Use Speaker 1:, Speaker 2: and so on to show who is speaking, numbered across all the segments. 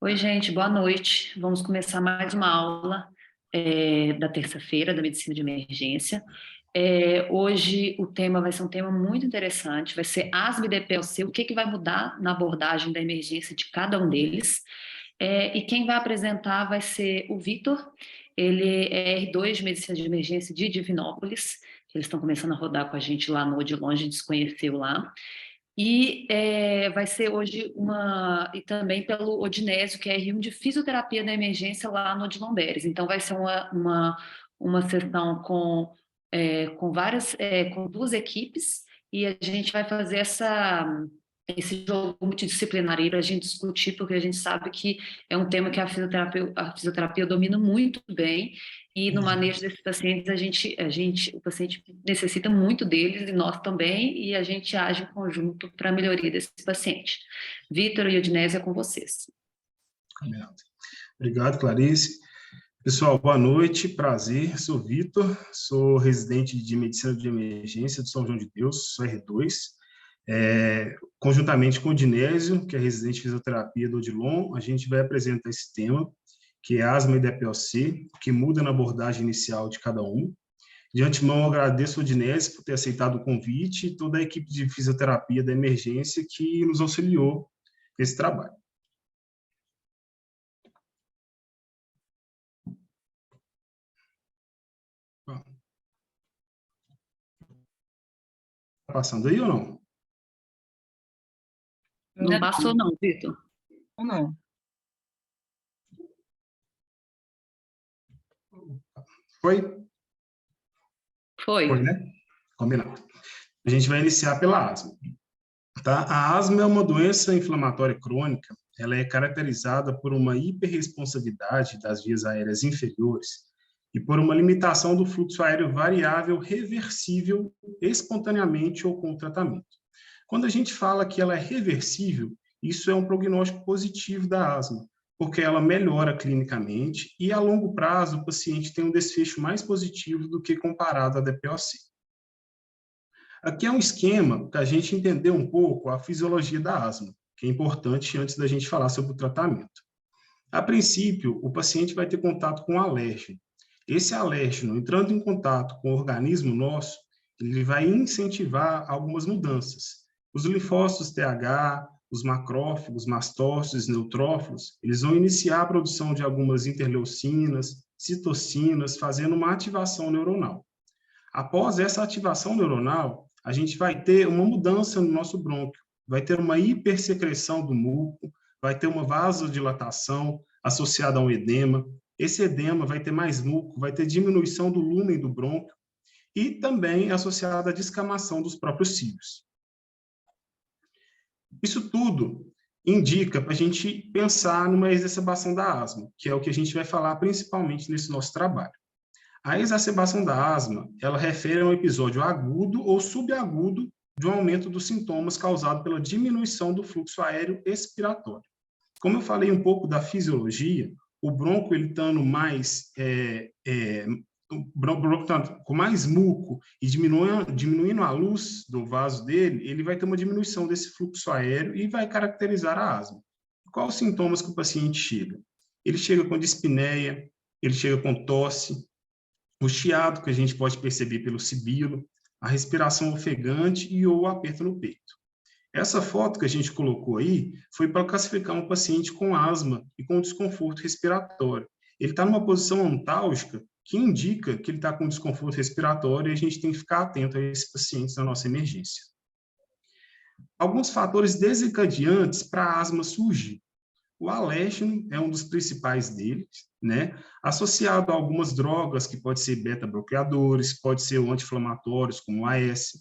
Speaker 1: Oi, gente, boa noite. Vamos começar mais uma aula da terça-feira da Medicina de Emergência. Hoje o tema vai ser um tema muito interessante, vai ser asma e DPLC, o que vai mudar na abordagem da emergência de cada um deles. E quem vai apresentar vai ser o Vitor, ele é R2 de Medicina de Emergência de Divinópolis, eles estão começando a rodar com a gente lá no De Longe, desconheceu lá. E vai ser hoje e também pelo Odinésio, que é R1 de Fisioterapia da Emergência lá no Odilon Beres. Então vai ser uma sessão com com duas equipes, e a gente vai fazer esse jogo multidisciplinar aí para a gente discutir, porque a gente sabe que é um tema que a fisioterapia domina muito bem, e no manejo desses pacientes, o paciente necessita muito deles, e nós também, e a gente age em conjunto para a melhoria desse paciente. Vitor e Odinésio, é com vocês.
Speaker 2: Obrigado, Clarice. Pessoal, boa noite, prazer. Sou Vitor, sou residente de Medicina de Emergência de São João de Deus, sou R2. Conjuntamente com o Odinésio, que é residente de Fisioterapia do Odilon, a gente vai apresentar esse tema, que é asma e DPLC, que muda na abordagem inicial de cada um. De antemão, eu agradeço ao Odinésio por ter aceitado o convite e toda a equipe de fisioterapia da emergência que nos auxiliou nesse trabalho. Tá passando aí ou não?
Speaker 1: Não passou não, Vitor?
Speaker 3: Não.
Speaker 2: Foi?
Speaker 1: Foi.
Speaker 2: Foi, né? Combinado. A gente vai iniciar pela asma. Tá? A asma é uma doença inflamatória crônica. Ela é caracterizada por uma hiperresponsividade das vias aéreas inferiores e por uma limitação do fluxo aéreo variável reversível espontaneamente ou com tratamento. Quando a gente fala que ela é reversível, isso é um prognóstico positivo da asma, porque ela melhora clinicamente e, a longo prazo, o paciente tem um desfecho mais positivo do que comparado à DPOC. Aqui é um esquema para a gente entender um pouco a fisiologia da asma, que é importante antes da gente falar sobre o tratamento. A princípio, o paciente vai ter contato com um alérgeno. Esse alérgeno, entrando em contato com o organismo nosso, ele vai incentivar algumas mudanças. Os linfócitos TH, os macrófagos, mastócitos, neutrófilos, eles vão iniciar a produção de algumas interleucinas, citocinas, fazendo uma ativação neuronal. Após essa ativação neuronal, a gente vai ter uma mudança no nosso brônquio, vai ter uma hipersecreção do muco, vai ter uma vasodilatação associada a um edema. Esse edema vai ter mais muco, vai ter diminuição do lúmen do brônquio e também associada à descamação dos próprios cílios. Isso tudo indica para a gente pensar numa exacerbação da asma, que é o que a gente vai falar principalmente nesse nosso trabalho. A exacerbação da asma, ela refere a um episódio agudo ou subagudo de um aumento dos sintomas causado pela diminuição do fluxo aéreo expiratório. Como eu falei um pouco da fisiologia, o bronco, ele estando mais com mais muco e diminuindo a luz do vaso dele, ele vai ter uma diminuição desse fluxo aéreo e vai caracterizar a asma. Quais os sintomas que o paciente chega? Ele chega com dispneia, ele chega com tosse, o chiado, que a gente pode perceber pelo sibilo, a respiração ofegante e ou aperto no peito. Essa foto que a gente colocou aí foi para classificar um paciente com asma e com desconforto respiratório. Ele está numa posição antálgica que indica que ele está com desconforto respiratório e a gente tem que ficar atento a esses pacientes na nossa emergência. Alguns fatores desencadeantes para a asma surgir. O alérgeno é um dos principais deles, né? Associado a algumas drogas, que pode ser beta-bloqueadores, pode ser anti-inflamatórios, como o AS.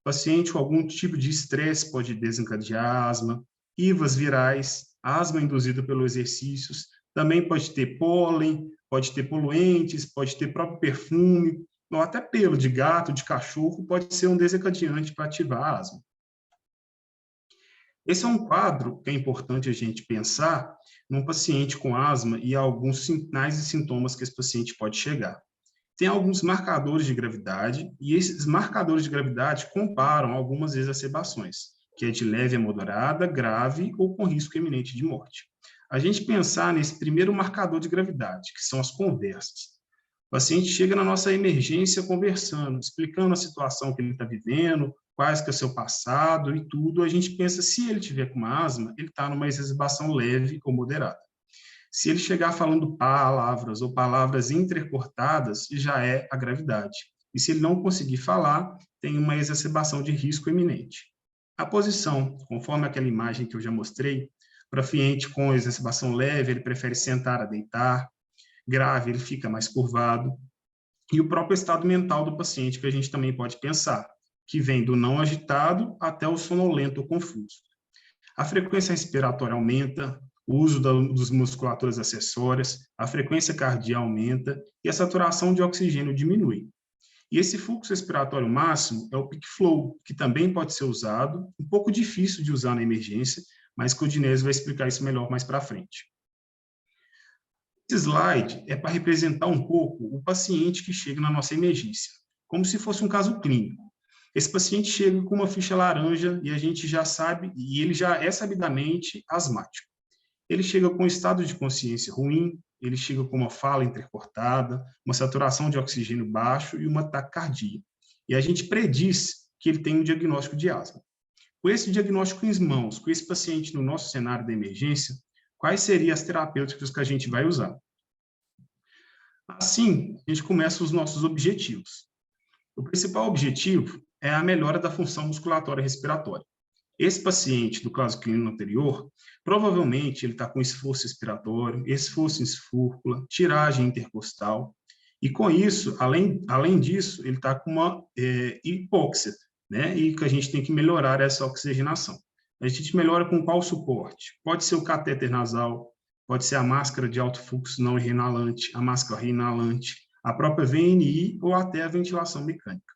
Speaker 2: Paciente com algum tipo de estresse pode desencadear asma. IVAs virais, asma induzida pelos exercícios, também pode ter pólen, pode ter poluentes, pode ter próprio perfume, ou até pelo de gato, de cachorro, pode ser um desencadeante para ativar a asma. Esse é um quadro que é importante a gente pensar num paciente com asma e alguns sinais e sintomas que esse paciente pode chegar. Tem alguns marcadores de gravidade, e esses marcadores de gravidade comparam algumas exacerbações, que é de leve a moderada, grave ou com risco iminente de morte. a gente pensar nesse primeiro marcador de gravidade, que são as conversas. O paciente chega na nossa emergência conversando, explicando a situação que ele está vivendo, quais que é o seu passado e tudo. A gente pensa, se ele tiver com uma asma, ele está numa exacerbação leve ou moderada. Se ele chegar falando palavras ou palavras intercortadas, já é a gravidade. E se ele não conseguir falar, tem uma exacerbação de risco iminente. A posição, conforme aquela imagem que eu já mostrei, para paciente com exacerbação leve, ele prefere sentar a deitar, grave, ele fica mais curvado, e o próprio estado mental do paciente, que a gente também pode pensar, que vem do não agitado até o sonolento ou confuso. A frequência respiratória aumenta, o uso das musculaturas acessórias, a frequência cardíaca aumenta e a saturação de oxigênio diminui. E esse fluxo respiratório máximo é o peak flow, que também pode ser usado, um pouco difícil de usar na emergência, mas que o Dinésio vai explicar isso melhor mais para frente. Esse slide é para representar um pouco o paciente que chega na nossa emergência, como se fosse um caso clínico. Esse paciente chega com uma ficha laranja e a gente já sabe, e ele já é sabidamente asmático. Ele chega com um estado de consciência ruim, ele chega com uma fala entrecortada, uma saturação de oxigênio baixo e uma taquicardia. E a gente prediz que ele tem um diagnóstico de asma. Com esse diagnóstico em mãos, com esse paciente no nosso cenário da emergência, quais seriam as terapêuticas que a gente vai usar? Assim, a gente começa os nossos objetivos. O principal objetivo é a melhora da função musculatória respiratória. Esse paciente, do caso clínico anterior, provavelmente ele está com esforço respiratório, esforço em fúrcula, tiragem intercostal, e com isso, além disso, ele está com uma hipóxia, né? E que a gente tem que melhorar essa oxigenação. A gente melhora com qual suporte? Pode ser o catéter nasal, pode ser a máscara de alto fluxo não inalante, a máscara inalante, a própria VNI ou até a ventilação mecânica.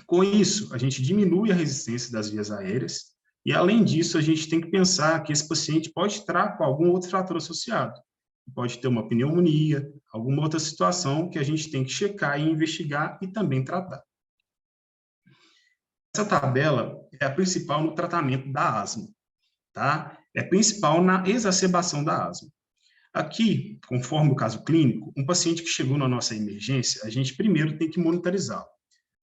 Speaker 2: Com isso, a gente diminui a resistência das vias aéreas e, além disso, a gente tem que pensar que esse paciente pode estar com algum outro fator associado. Pode ter uma pneumonia, alguma outra situação que a gente tem que checar e investigar e também tratar. Essa tabela é a principal no tratamento da asma, tá? É principal na exacerbação da asma. Aqui, conforme o caso clínico, um paciente que chegou na nossa emergência, a gente primeiro tem que monitorizá-lo,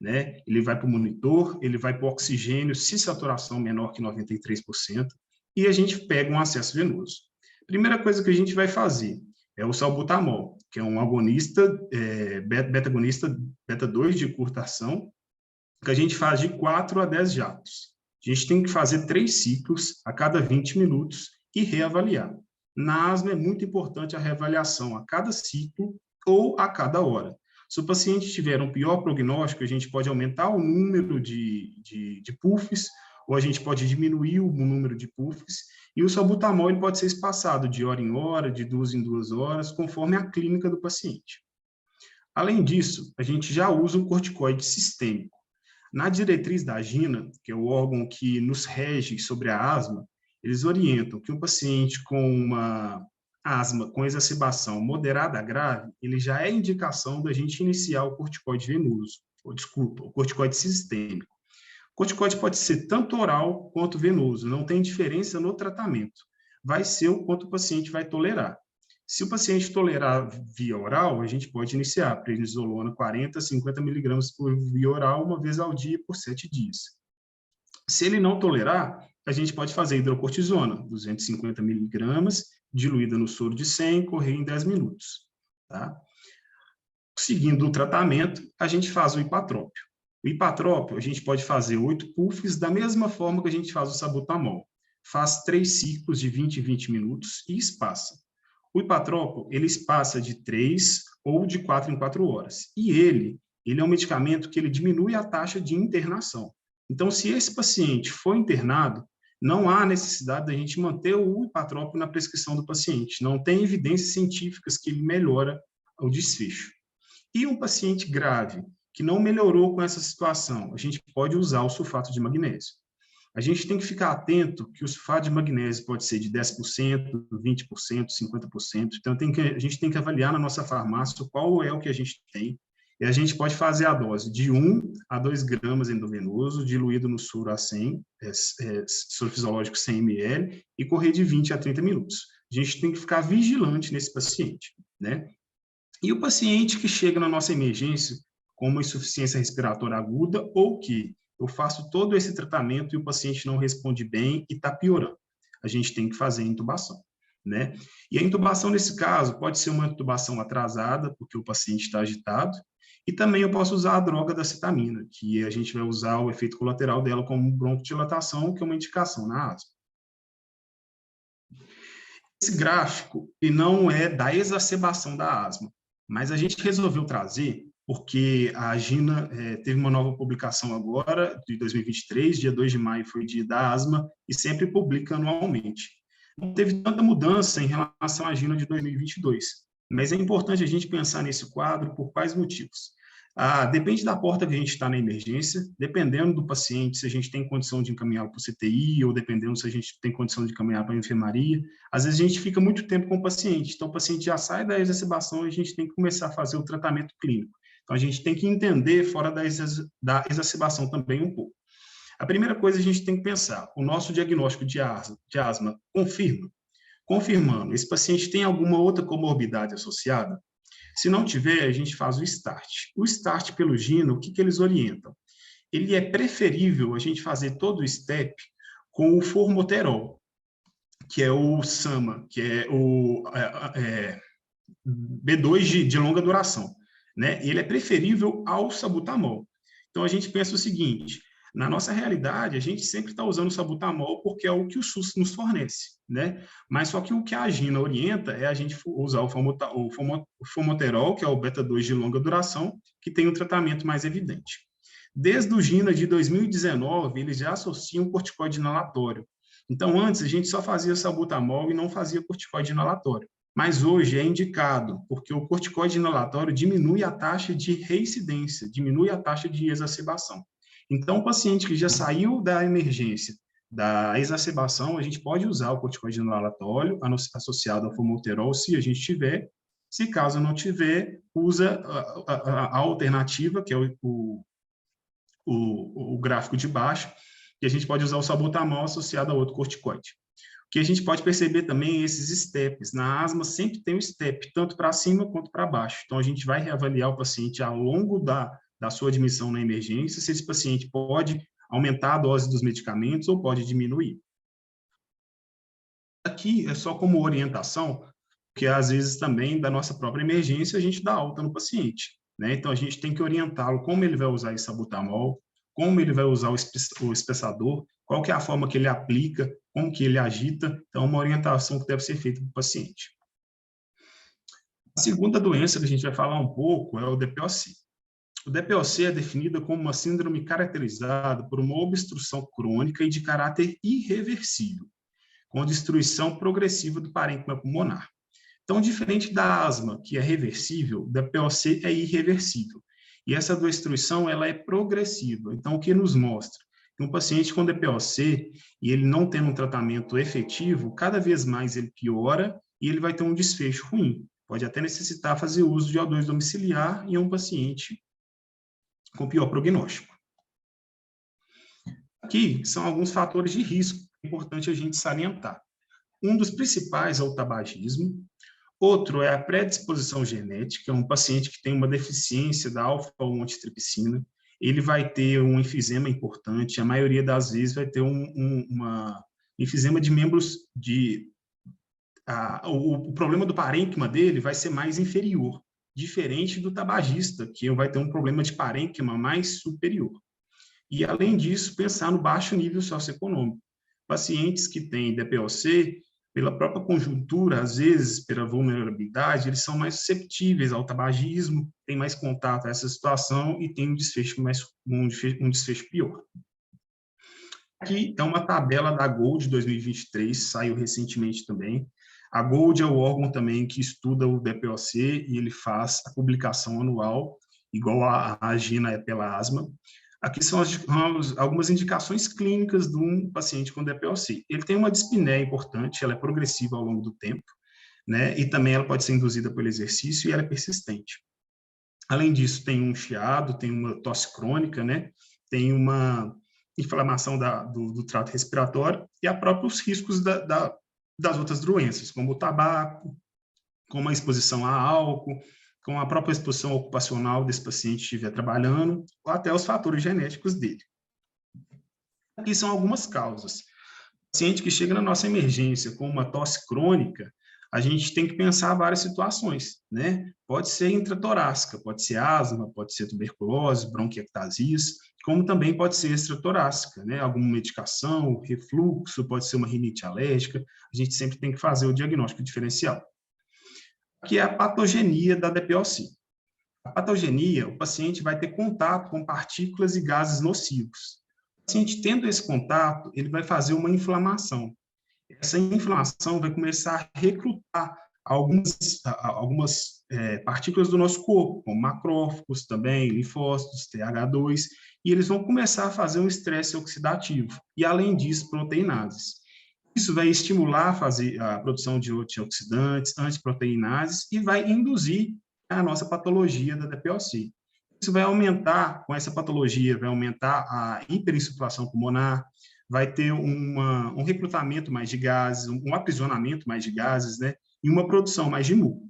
Speaker 2: né? Ele vai para o monitor, ele vai para o oxigênio, se saturação menor que 93%, e a gente pega um acesso venoso. Primeira coisa que a gente vai fazer é o salbutamol, que é um agonista, beta-agonista beta-2 de curta ação, que a gente faz de 4 a 10 jatos. A gente tem que fazer 3 ciclos a cada 20 minutos e reavaliar. Na asma é muito importante a reavaliação a cada ciclo ou a cada hora. Se o paciente tiver um pior prognóstico, a gente pode aumentar o número de puffs, ou a gente pode diminuir o número de puffs, e o salbutamol ele pode ser espaçado de hora em hora, de 2 em 2 horas, conforme a clínica do paciente. Além disso, a gente já usa o corticoide sistêmico. Na diretriz da AGINA, que é o órgão que nos rege sobre a asma, eles orientam que um paciente com uma asma com exacerbação moderada a grave, ele já é indicação da gente iniciar o corticoide venoso, o corticoide sistêmico. O corticoide pode ser tanto oral quanto venoso, não tem diferença no tratamento. Vai ser o quanto o paciente vai tolerar. Se o paciente tolerar via oral, a gente pode iniciar prednisolona 40 a 50 miligramas por via oral, uma vez ao dia por 7 dias. Se ele não tolerar, a gente pode fazer hidrocortisona, 250 miligramas, diluída no soro de 100, correr em 10 minutos. Tá? Seguindo o tratamento, a gente faz o hipatrópio. O hipatrópio, a gente pode fazer 8 puffs da mesma forma que a gente faz o salbutamol. Faz 3 ciclos de 20 em 20 minutos e espaça. O hipatrópio, ele espaça de 3 ou de 4 em 4 horas. E ele é um medicamento que ele diminui a taxa de internação. Então, se esse paciente for internado, não há necessidade da gente manter o hipatrópio na prescrição do paciente. Não tem evidências científicas que ele melhora o desfecho. E um paciente grave, que não melhorou com essa situação, a gente pode usar o sulfato de magnésio. A gente tem que ficar atento que o sulfato de magnésio pode ser de 10%, 20%, 50%. Então, a gente tem que avaliar na nossa farmácia qual é o que a gente tem. E a gente pode fazer a dose de 1 a 2 gramas endovenoso, diluído no soro a 100, soro fisiológico 100 ml, e correr de 20 a 30 minutos. A gente tem que ficar vigilante nesse paciente, né? E o paciente que chega na nossa emergência com uma insuficiência respiratória aguda ou que eu faço todo esse tratamento e o paciente não responde bem e está piorando, a gente tem que fazer a intubação, né? E a intubação, nesse caso, pode ser uma intubação atrasada, porque o paciente está agitado, e também eu posso usar a droga da cetamina, que a gente vai usar o efeito colateral dela como broncodilatação, que é uma indicação na asma. Esse gráfico ele não é da exacerbação da asma, mas a gente resolveu trazer porque a Gina teve uma nova publicação agora, de 2023, dia 2 de maio foi dia da asma, e sempre publica anualmente. Não teve tanta mudança em relação à Gina de 2022, mas é importante a gente pensar nesse quadro por quais motivos. Depende da porta que a gente está na emergência, dependendo do paciente, se a gente tem condição de encaminhá-lo para o CTI, ou dependendo se a gente tem condição de encaminhar para a enfermaria, às vezes a gente fica muito tempo com o paciente, então o paciente já sai da exacerbação e a gente tem que começar a fazer o tratamento clínico. Então a gente tem que entender fora da exacerbação também um pouco. A primeira coisa a gente tem que pensar, o nosso diagnóstico de asma confirma? Confirmando, esse paciente tem alguma outra comorbidade associada? Se não tiver, a gente faz o START. O START pelo Gina, o que eles orientam? Ele é preferível a gente fazer todo o STEP com o formoterol, que é o SAMA, que é o B2 de longa duração, né? Ele é preferível ao sabutamol. Então, a gente pensa o seguinte, na nossa realidade, a gente sempre está usando o sabutamol porque é o que o SUS nos fornece, né? Mas só que o que a Gina orienta é a gente usar o formoterol, que é o beta-2 de longa duração, que tem um tratamento mais evidente. Desde o Gina de 2019, eles já associam corticoide inalatório. Então, antes, a gente só fazia salbutamol e não fazia corticoide inalatório. Mas hoje é indicado, porque o corticoide inalatório diminui a taxa de reincidência, diminui a taxa de exacerbação. Então, o paciente que já saiu da emergência, da exacerbação, a gente pode usar o corticoide inalatório associado ao formoterol, se a gente tiver. Se caso não tiver, usa a alternativa, que é o gráfico de baixo, e a gente pode usar o salbutamol associado a outro corticoide. O que a gente pode perceber também é esses steps. Na asma sempre tem um step, tanto para cima quanto para baixo. Então, a gente vai reavaliar o paciente ao longo da sua admissão na emergência, se esse paciente pode aumentar a dose dos medicamentos ou pode diminuir. Aqui é só como orientação, porque às vezes também da nossa própria emergência a gente dá alta no paciente, né? Então a gente tem que orientá-lo como ele vai usar esse sabutamol, como ele vai usar o espessador, qual que é a forma que ele aplica, como que ele agita. Então, uma orientação que deve ser feita para o paciente. A segunda doença que a gente vai falar um pouco é o DPOC. O DPOC é definida como uma síndrome caracterizada por uma obstrução crônica e de caráter irreversível, com destruição progressiva do parênquima pulmonar. Então, diferente da asma, que é reversível, o DPOC é irreversível. E essa destruição ela é progressiva. Então, o que nos mostra? Que um paciente com DPOC, e ele não tendo um tratamento efetivo, cada vez mais ele piora e ele vai ter um desfecho ruim. Pode até necessitar fazer uso de O2 domiciliar em um paciente com pior prognóstico. Aqui são alguns fatores de risco que é importante a gente salientar. Um dos principais é o tabagismo. Outro é a predisposição genética, um paciente que tem uma deficiência da alfa-1 antitripsina, ele vai ter um enfisema importante, a maioria das vezes vai ter uma enfisema de membros de... o problema do parênquima dele vai ser mais inferior, diferente do tabagista, que vai ter um problema de parênquima mais superior. E, além disso, pensar no baixo nível socioeconômico. Pacientes que têm DPOC, pela própria conjuntura, às vezes, pela vulnerabilidade, eles são mais susceptíveis ao tabagismo, têm mais contato a essa situação e têm um desfecho pior. Aqui é uma tabela da GOLD de 2023, saiu recentemente também. A GOLD é o órgão também que estuda o DPOC e ele faz a publicação anual, igual a Gina é pela asma. Aqui são algumas indicações clínicas de um paciente com DPOC. Ele tem uma dispneia importante, ela é progressiva ao longo do tempo, né? E também ela pode ser induzida pelo exercício e ela é persistente. Além disso, tem um chiado, tem uma tosse crônica, né? Tem uma inflamação do trato respiratório e há próprios riscos das outras doenças, como o tabaco, como a exposição a álcool, com a própria exposição ocupacional desse paciente estiver trabalhando, ou até os fatores genéticos dele. Aqui são algumas causas. O paciente que chega na nossa emergência com uma tosse crônica, a gente tem que pensar várias situações, né? Pode ser intratorácica, pode ser asma, pode ser tuberculose, bronquiectasias, como também pode ser extratorácica, né? Alguma medicação, refluxo, pode ser uma rinite alérgica. A gente sempre tem que fazer o diagnóstico diferencial. Aqui é a patogenia da DPOC. A patogenia, o paciente vai ter contato com partículas e gases nocivos. O paciente tendo esse contato, ele vai fazer uma inflamação. Essa inflamação vai começar a recrutar algumas partículas do nosso corpo, como macrófagos também, linfócitos, TH2, e eles vão começar a fazer um estresse oxidativo, e além disso, proteinases. Isso vai estimular a produção de antioxidantes, antiproteinases, e vai induzir a nossa patologia da DPOC. Isso vai aumentar, com essa patologia, vai aumentar a hiperinsuflação pulmonar, vai ter um recrutamento mais de gases, um aprisionamento mais de gases, né? E uma produção mais de muco.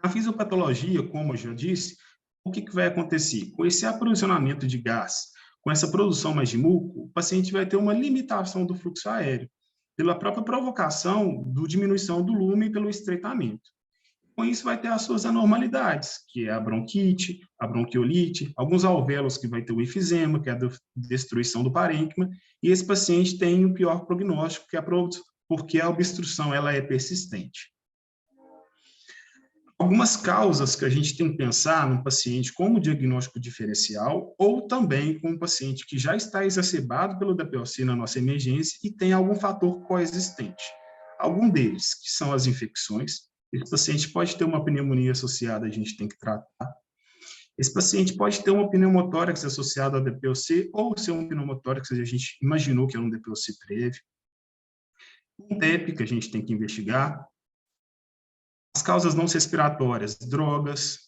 Speaker 2: Na fisiopatologia, como eu já disse, o que vai acontecer? Com esse aprisionamento de gás, com essa produção mais de muco, o paciente vai ter uma limitação do fluxo aéreo, pela própria provocação da diminuição do lume pelo estreitamento. Com isso, vai ter as suas anormalidades, que é a bronquite, a bronquiolite, alguns alvéolos que vai ter o efizema, que é a destruição do parênquima, e esse paciente tem o pior prognóstico, que é porque a obstrução ela é persistente. Algumas causas que a gente tem que pensar no paciente como diagnóstico diferencial, ou também com um paciente que já está exacerbado pelo DPOC na nossa emergência e tem algum fator coexistente. Algum deles, que são as infecções. Esse paciente pode ter uma pneumonia associada, a gente tem que tratar. Esse paciente pode ter uma pneumotórax associada ao DPOC, ou ser um pneumotórax que a gente imaginou que era um DPOC prévio. Um TEP que a gente tem que investigar. As causas não respiratórias, drogas,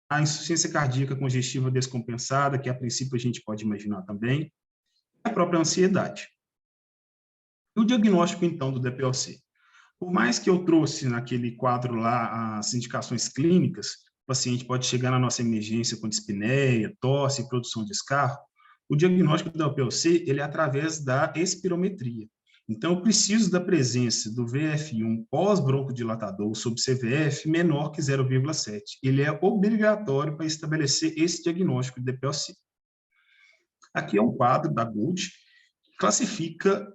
Speaker 2: a insuficiência cardíaca congestiva descompensada, que a princípio a gente pode imaginar também, e a própria ansiedade. E o diagnóstico, então, do DPOC? Por mais que eu trouxe naquele quadro lá as indicações clínicas, o paciente pode chegar na nossa emergência com dispneia, tosse e produção de escarro, o diagnóstico da DPOC ele é através da espirometria. Então, eu preciso da presença do VF1 pós-broncodilatador sob CVF menor que 0,7. Ele é obrigatório para estabelecer esse diagnóstico de DPOC. Aqui é um quadro da Gould que classifica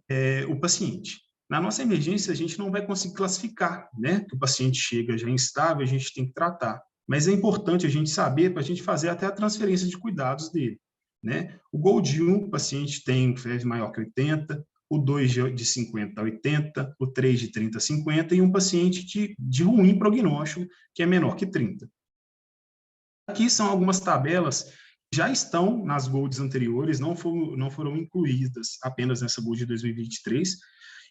Speaker 2: o paciente. Na nossa emergência, a gente não vai conseguir classificar, né? Que o paciente chega já instável, a gente tem que tratar. Mas é importante a gente saber para a gente fazer até a transferência de cuidados dele, né? O Gould 1, o paciente tem FeV maior que 80, o 2 de 50 a 80, o 3 de 30 a 50 e um paciente de ruim prognóstico, que é menor que 30. Aqui são algumas tabelas que já estão nas Golds anteriores, não foram incluídas apenas nessa Gold de 2023,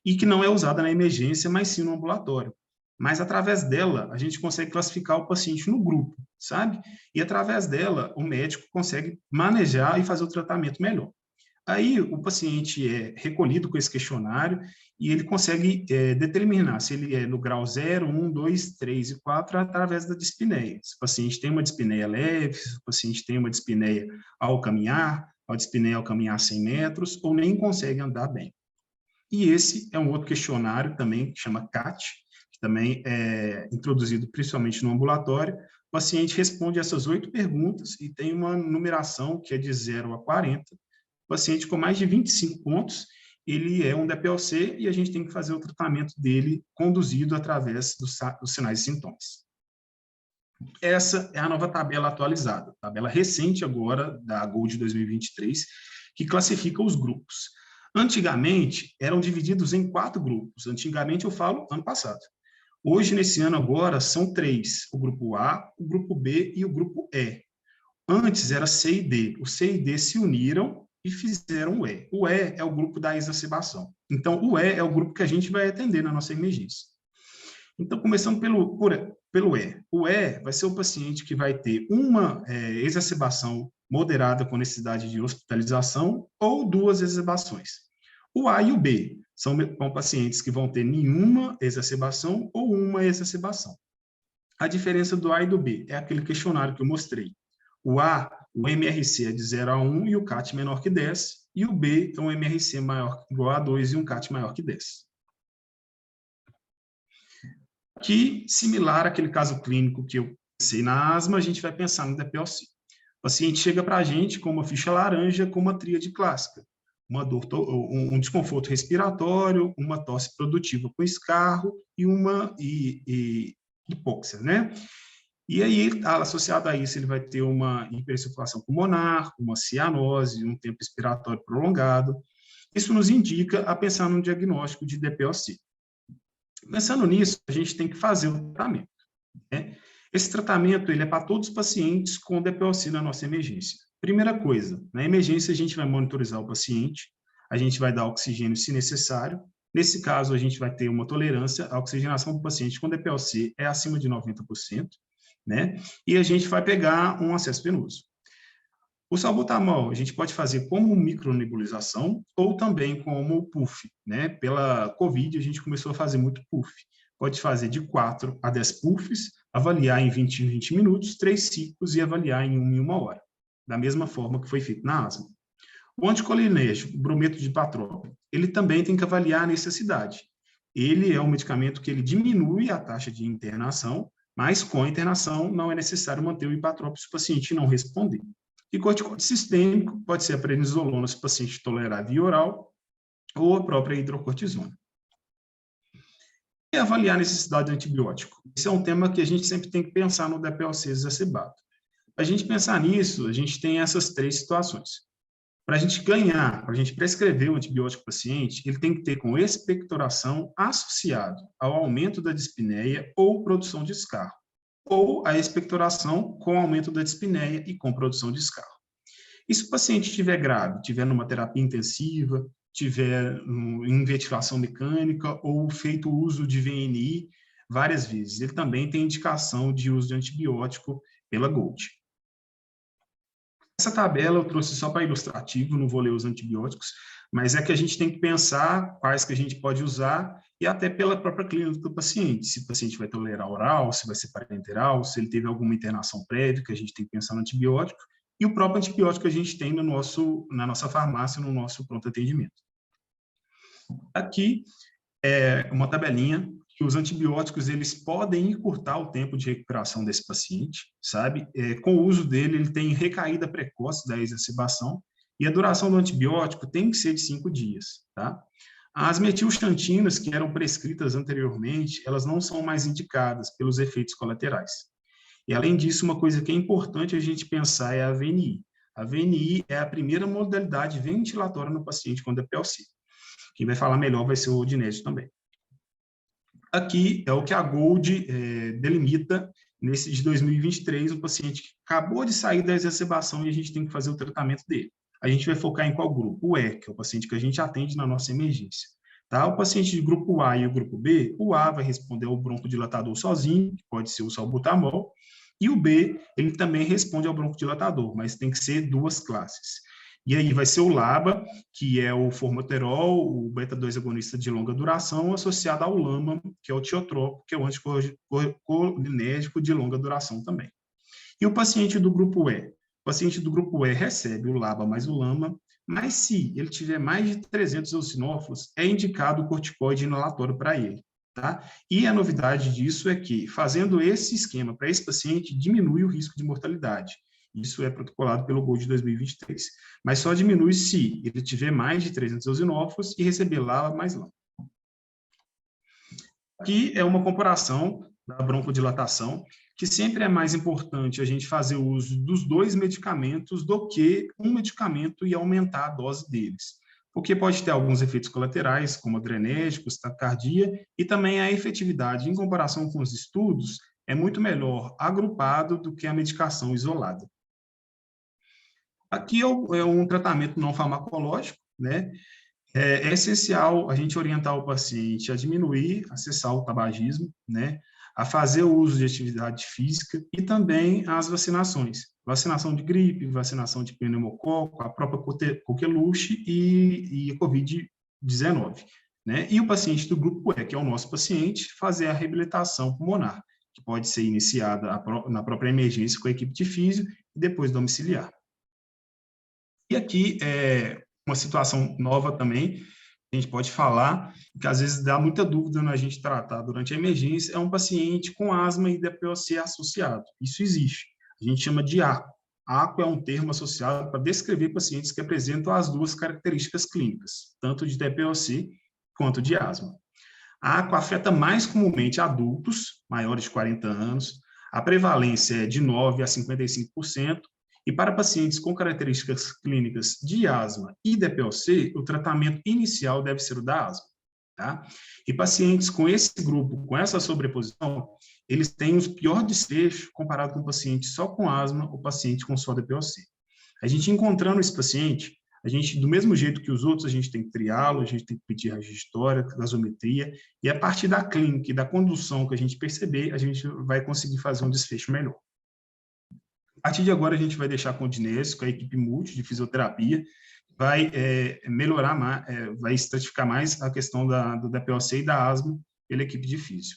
Speaker 2: e que não é usada na emergência, mas sim no ambulatório. Mas, através dela, a gente consegue classificar o paciente no grupo, sabe? E, através dela, o médico consegue manejar e fazer o tratamento melhor. Aí, o paciente é recolhido com esse questionário e ele consegue determinar se ele é no grau 0, 1, 2, 3 e 4 através da dispneia. Se o paciente tem uma dispneia leve, se o paciente tem uma dispneia ao caminhar, uma dispneia ao caminhar 100 metros, ou nem consegue andar bem. E esse é um outro questionário também, que chama CAT, que também é introduzido principalmente no ambulatório. O paciente responde essas 8 perguntas e tem uma numeração que é de 0 a 40. O paciente com mais de 25 pontos, ele é um DPOC e a gente tem que fazer o tratamento dele conduzido através dos sinais e sintomas. Essa é a nova tabela atualizada, tabela recente agora da Gold 2023, que classifica os grupos. Antigamente, eram divididos em 4 grupos. Antigamente, eu falo ano passado. Hoje, nesse ano agora, são 3. O grupo A, o grupo B e o grupo E. Antes era C e D. O C e D se uniram e fizeram o E. O E é o grupo da exacerbação. Então, o E é o grupo que a gente vai atender na nossa emergência. Então, começando pelo E. O E vai ser o paciente que vai ter uma exacerbação moderada com necessidade de hospitalização ou 2 exacerbações. O A e o B são pacientes que vão ter nenhuma exacerbação ou uma exacerbação. A diferença do A e do B é aquele questionário que eu mostrei. O A, o MRC é de 0 a 1 e o CAT menor que 10, e o B é um MRC maior igual a 2 e um CAT maior que 10. Aqui, similar àquele caso clínico que eu pensei na asma, a gente vai pensar no DPOC. O paciente chega para a gente com uma ficha laranja com uma tríade clássica, uma dor, um desconforto respiratório, uma tosse produtiva com escarro e uma hipóxia, né? E aí, associado a isso, ele vai ter uma hipercirculação pulmonar, uma cianose, um tempo expiratório prolongado. Isso nos indica a pensar num diagnóstico de DPOC. Pensando nisso, a gente tem que fazer o tratamento, né? Esse tratamento ele é para todos os pacientes com DPOC na nossa emergência. Primeira coisa, na emergência a gente vai monitorizar o paciente, a gente vai dar oxigênio se necessário. Nesse caso, a gente vai ter uma tolerância, a oxigenação do paciente com DPOC é acima de 90%, né? E a gente vai pegar um acesso venoso. O salbutamol a gente pode fazer como micronebulização ou também como puff, né? Pela COVID a gente começou a fazer muito puff. Pode fazer de 4 a 10 puffs, avaliar em 20 minutos, 3 ciclos e avaliar em 1 hora, da mesma forma que foi feito na asma. O anticolinérgico, o brometo de patrópio, ele também tem que avaliar a necessidade. Ele é um medicamento que ele diminui a taxa de internação, mas com a internação não é necessário manter o ipatrópio se o paciente não responder. E corticoide sistêmico pode ser a prednisolona se o paciente tolerar via oral ou a própria hidrocortisona. E avaliar a necessidade de antibiótico. Esse é um tema que a gente sempre tem que pensar no DPOC exacerbado. Para a gente pensar nisso, a gente tem essas 3 situações. Para a gente ganhar, para a gente prescrever o antibiótico para o paciente, ele tem que ter com expectoração associado ao aumento da dispneia ou produção de escarro, ou a expectoração com aumento da dispneia e com produção de escarro. E se o paciente estiver grave, estiver numa terapia intensiva, tiver em ventilação mecânica ou feito uso de VNI várias vezes, ele também tem indicação de uso de antibiótico pela GOLD. Essa tabela eu trouxe só para ilustrativo, não vou ler os antibióticos, mas é que a gente tem que pensar quais que a gente pode usar e até pela própria clínica do paciente. Se o paciente vai tolerar oral, se vai ser parenteral, se ele teve alguma internação prévia, que a gente tem que pensar no antibiótico, e o próprio antibiótico que a gente tem na nossa farmácia, no nosso pronto atendimento. Aqui é uma tabelinha que os antibióticos eles podem encurtar o tempo de recuperação desse paciente, sabe? Com o uso dele, ele tem recaída precoce da exacerbação e a duração do antibiótico tem que ser de 5 dias, tá? As metilxantinas que eram prescritas anteriormente, elas não são mais indicadas pelos efeitos colaterais. E, além disso, uma coisa que é importante a gente pensar é a VNI. A VNI é a primeira modalidade ventilatória no paciente com DPOC. Quem vai falar melhor vai ser o Odinésio também. Aqui é o que a GOLD delimita nesse de 2023, o paciente que acabou de sair da exacerbação e a gente tem que fazer o tratamento dele. A gente vai focar em qual grupo? O E, que é o paciente que a gente atende na nossa emergência. Tá? O paciente de grupo A e o grupo B, o A vai responder ao broncodilatador sozinho, que pode ser o salbutamol, e o B, ele também responde ao broncodilatador, mas tem que ser 2 classes. E aí vai ser o LABA, que é o formoterol, o beta-2 agonista de longa duração, associado ao LAMA, que é o tiotropo, que é o anticolinérgico de longa duração também. E o paciente do grupo E? O paciente do grupo E recebe o LABA mais o LAMA, mas se ele tiver mais de 300 eosinófilos, é indicado o corticoide inalatório para ele. Tá? E a novidade disso é que, fazendo esse esquema para esse paciente, diminui o risco de mortalidade. Isso é protocolado pelo GOLD de 2023. Mas só diminui se ele tiver mais de 300 eosinófilos e receber LABA mais LAMA. Aqui é uma comparação da broncodilatação, que sempre é mais importante a gente fazer o uso dos 2 medicamentos do que um medicamento e aumentar a dose deles. Porque pode ter alguns efeitos colaterais, como adrenérgicos, taquicardia, e também a efetividade, em comparação com os estudos, é muito melhor agrupado do que a medicação isolada. Aqui é um tratamento não farmacológico, né? É essencial a gente orientar o paciente a diminuir, a cessar o tabagismo, né? A fazer o uso de atividade física e também as vacinações. Vacinação de gripe, vacinação de pneumococo, a própria coqueluche e a Covid-19, né? E o paciente do grupo E, que é o nosso paciente, fazer a reabilitação pulmonar, que pode ser iniciada na própria emergência com a equipe de físio e depois domiciliar. E aqui é uma situação nova também, a gente pode falar, que às vezes dá muita dúvida na gente tratar durante a emergência, é um paciente com asma e DPOC associado. Isso existe. A gente chama de ACO. ACO é um termo associado para descrever pacientes que apresentam as duas características clínicas, tanto de DPOC quanto de asma. A ACO afeta mais comumente adultos, maiores de 40 anos, a prevalência é de 9% a 55%, e para pacientes com características clínicas de asma e DPOC, o tratamento inicial deve ser o da asma. Tá? E pacientes com esse grupo, com essa sobreposição, eles têm os piores desfechos comparado com o paciente só com asma ou paciente com só DPOC. A gente encontrando esse paciente, a gente, do mesmo jeito que os outros, a gente tem que triá-lo, a gente tem que pedir registro de história, gasometria, e a partir da clínica e da condução que a gente perceber, a gente vai conseguir fazer um desfecho melhor. A partir de agora, a gente vai deixar com o Dinésio, com a equipe multi de fisioterapia, vai melhorar mais, vai estratificar mais a questão do DPOC e da asma pela equipe de físio.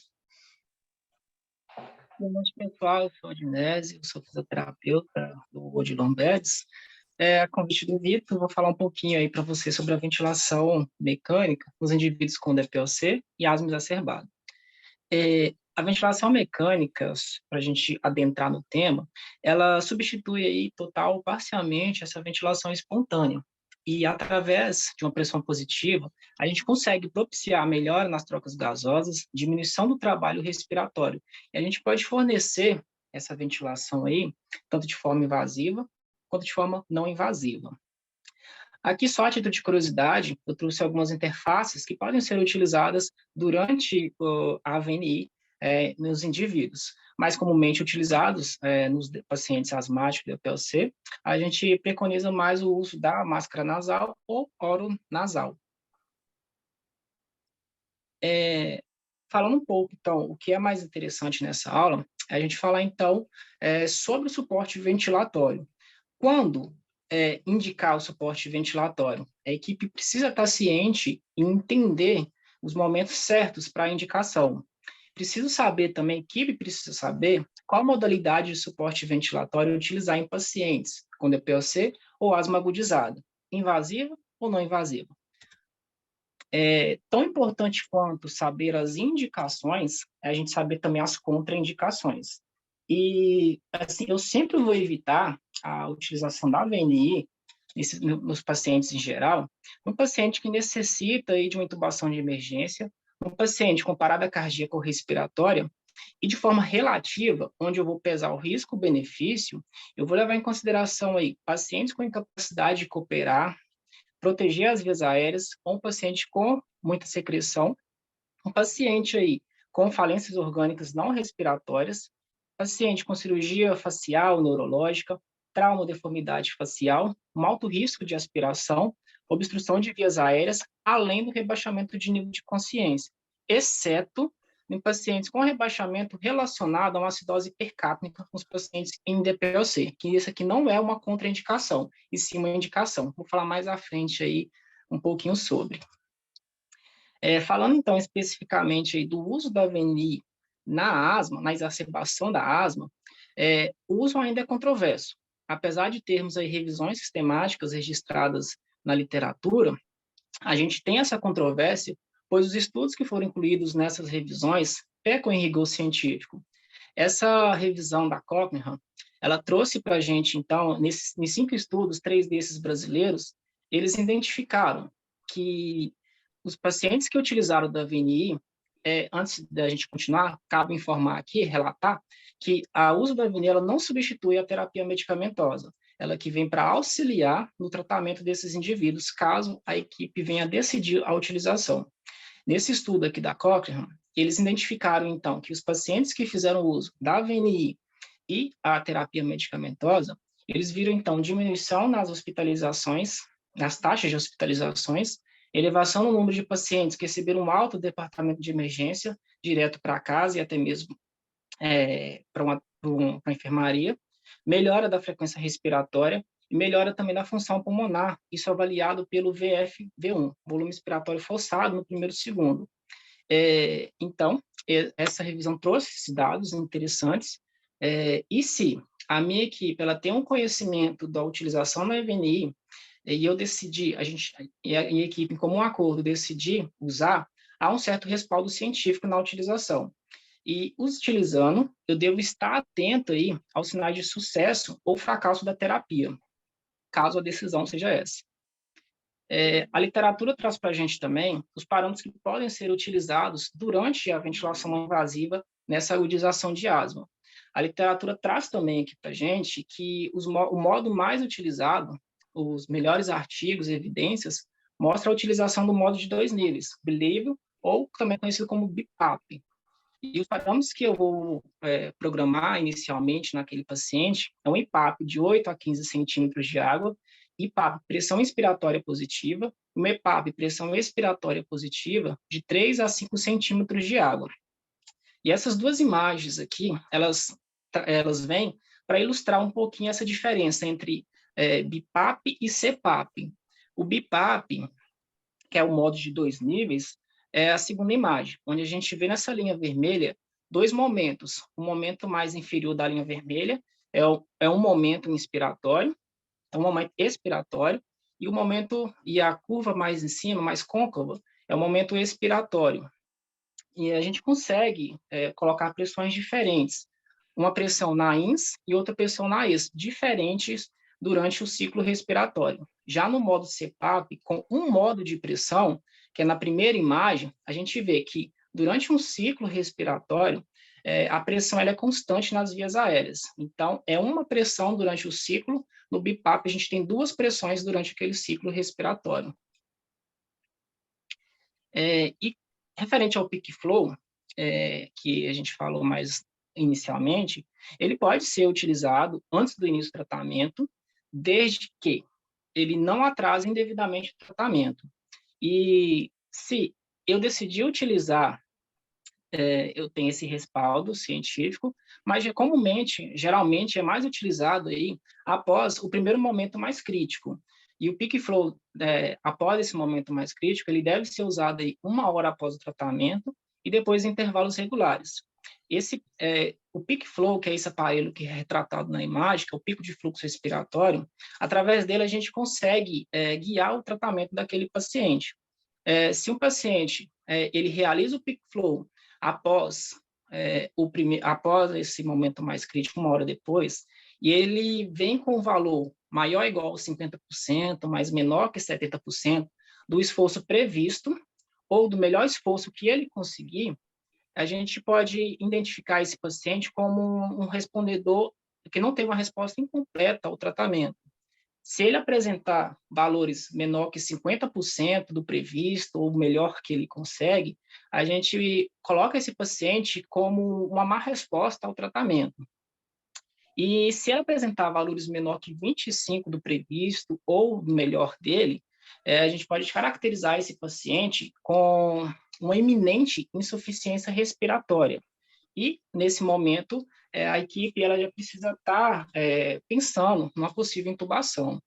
Speaker 3: Boa noite, pessoal. Eu sou o Dinésio, sou fisioterapeuta do Odilon Beds. A convite do Vitor, vou falar um pouquinho aí para você sobre a ventilação mecânica nos indivíduos com DPOC e asma exacerbada. A ventilação mecânica, para a gente adentrar no tema, ela substitui aí total ou parcialmente essa ventilação espontânea. E através de uma pressão positiva, a gente consegue propiciar melhora nas trocas gasosas, diminuição do trabalho respiratório. E a gente pode fornecer essa ventilação aí, tanto de forma invasiva, quanto de forma não invasiva. Aqui, só a título de curiosidade, eu trouxe algumas interfaces que podem ser utilizadas durante a AVNI nos indivíduos, mais comumente utilizados nos pacientes asmáticos e DPOC, a gente preconiza mais o uso da máscara nasal ou oronasal. Falando um pouco, então, o que é mais interessante nessa aula, é a gente falar, então, sobre o suporte ventilatório. Quando indicar o suporte ventilatório, a equipe precisa estar ciente e entender os momentos certos para a indicação. Preciso saber também, a equipe precisa saber qual modalidade de suporte ventilatório utilizar em pacientes com DPOC ou asma agudizada, invasiva ou não invasiva. Tão importante quanto saber as indicações, é a gente saber também as contraindicações. E, assim, eu sempre vou evitar a utilização da AVNI nos pacientes em geral, um paciente que necessita aí de uma intubação de emergência, um paciente com parada cardíaca ou respiratória, e de forma relativa, onde eu vou pesar o risco-benefício, eu vou levar em consideração aí pacientes com incapacidade de cooperar, proteger as vias aéreas, um paciente com muita secreção, um paciente aí com falências orgânicas não respiratórias, paciente com cirurgia facial, neurológica, trauma, deformidade facial, um alto risco de aspiração, obstrução de vias aéreas, além do rebaixamento de nível de consciência, exceto em pacientes com rebaixamento relacionado a uma acidose hipercápnica nos pacientes em DPOC, que isso aqui não é uma contraindicação, e sim uma indicação. Vou falar mais à frente aí um pouquinho sobre. Falando então especificamente aí do uso da AVNI na asma, na exacerbação da asma, o uso ainda é controverso. Apesar de termos aí revisões sistemáticas registradas na literatura, a gente tem essa controvérsia, pois os estudos que foram incluídos nessas revisões pecam em rigor científico. Essa revisão da Cochrane, ela trouxe para a gente, então, nesses 5 estudos, 3 desses brasileiros, eles identificaram que os pacientes que utilizaram da AVNI, antes da gente continuar, cabe informar aqui, relatar, que o uso da AVNI ela não substitui a terapia medicamentosa, ela que vem para auxiliar no tratamento desses indivíduos, caso a equipe venha decidir a utilização. Nesse estudo aqui da Cochrane, eles identificaram, então, que os pacientes que fizeram uso da AVNI e a terapia medicamentosa, eles viram, então, diminuição nas hospitalizações, nas taxas de hospitalizações, elevação no número de pacientes que receberam um alto departamento de emergência, direto para casa e até mesmo para uma enfermaria, melhora da frequência respiratória e melhora também da função pulmonar, isso avaliado pelo VFV1, volume expiratório forçado no primeiro segundo. Então, essa revisão trouxe esses dados interessantes, e se a minha equipe ela tem um conhecimento da utilização da EVNI, e eu decidi, e a equipe, em comum acordo, decidir usar, há um certo respaldo científico na utilização. E, utilizando, eu devo estar atento aí aos sinais de sucesso ou fracasso da terapia, caso a decisão seja essa. A literatura traz para a gente também os parâmetros que podem ser utilizados durante a ventilação não invasiva nessa agudização de asma. A literatura traz também aqui para a gente que o modo mais utilizado, os melhores artigos e evidências, mostra a utilização do modo de 2 níveis, Believe, ou também conhecido como BiPAP. E os parâmetros que eu vou programar inicialmente naquele paciente é um IPAP de 8 a 15 centímetros de água, IPAP, pressão inspiratória positiva, uma EPAP, pressão expiratória positiva, de 3 a 5 centímetros de água. E essas duas imagens aqui, elas vêm para ilustrar um pouquinho essa diferença entre BiPAP e CPAP. O BiPAP, que é o modo de 2 níveis, é a segunda imagem, onde a gente vê nessa linha vermelha 2 momentos. O momento mais inferior da linha vermelha é um momento inspiratório, é um momento expiratório, e a curva mais em cima, mais côncava, é o momento expiratório. E a gente consegue colocar pressões diferentes, uma pressão na ins e outra pressão na ex, diferentes durante o ciclo respiratório. Já no modo CPAP, com um modo de pressão, que é na primeira imagem, a gente vê que durante um ciclo respiratório, a pressão ela é constante nas vias aéreas. Então, é uma pressão durante o ciclo. No BiPAP, a gente tem 2 pressões durante aquele ciclo respiratório. E referente ao peak flow, que a gente falou mais inicialmente, ele pode ser utilizado antes do início do tratamento, desde que ele não atrase indevidamente o tratamento. E se eu decidir utilizar, eu tenho esse respaldo científico, mas geralmente é mais utilizado aí após o primeiro momento mais crítico. E o peak flow, após esse momento mais crítico, ele deve ser usado aí 1 hora após o tratamento e depois em intervalos regulares. O peak flow, que é esse aparelho que é retratado na imagem, que é o pico de fluxo respiratório, através dele a gente consegue guiar o tratamento daquele paciente. Se um paciente ele realiza o peak flow após esse momento mais crítico, 1 hora depois, e ele vem com um valor maior ou igual a 50%, mas menor que 70% do esforço previsto, ou do melhor esforço que ele conseguir, a gente pode identificar esse paciente como um respondedor que não teve uma resposta incompleta ao tratamento. Se ele apresentar valores menor que 50% do previsto, ou melhor que ele consegue, a gente coloca esse paciente como uma má resposta ao tratamento. E se ele apresentar valores menor que 25% do previsto, ou do melhor dele, a gente pode caracterizar esse paciente com uma iminente insuficiência respiratória. E, nesse momento, a equipe ela já precisa estar pensando numa possível intubação.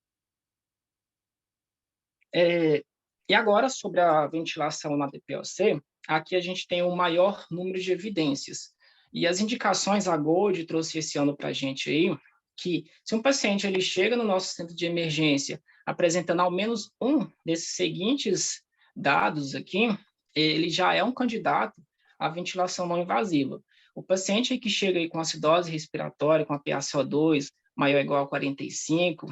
Speaker 3: E agora, sobre a ventilação na DPOC, aqui a gente tem o maior número de evidências. E as indicações, a Gold trouxe esse ano para a gente aí, que se um paciente ele chega no nosso centro de emergência apresentando ao menos um desses seguintes dados aqui, ele já é um candidato à ventilação não invasiva. O paciente que chega aí com acidose respiratória, com a PaCO2 maior ou igual a 45,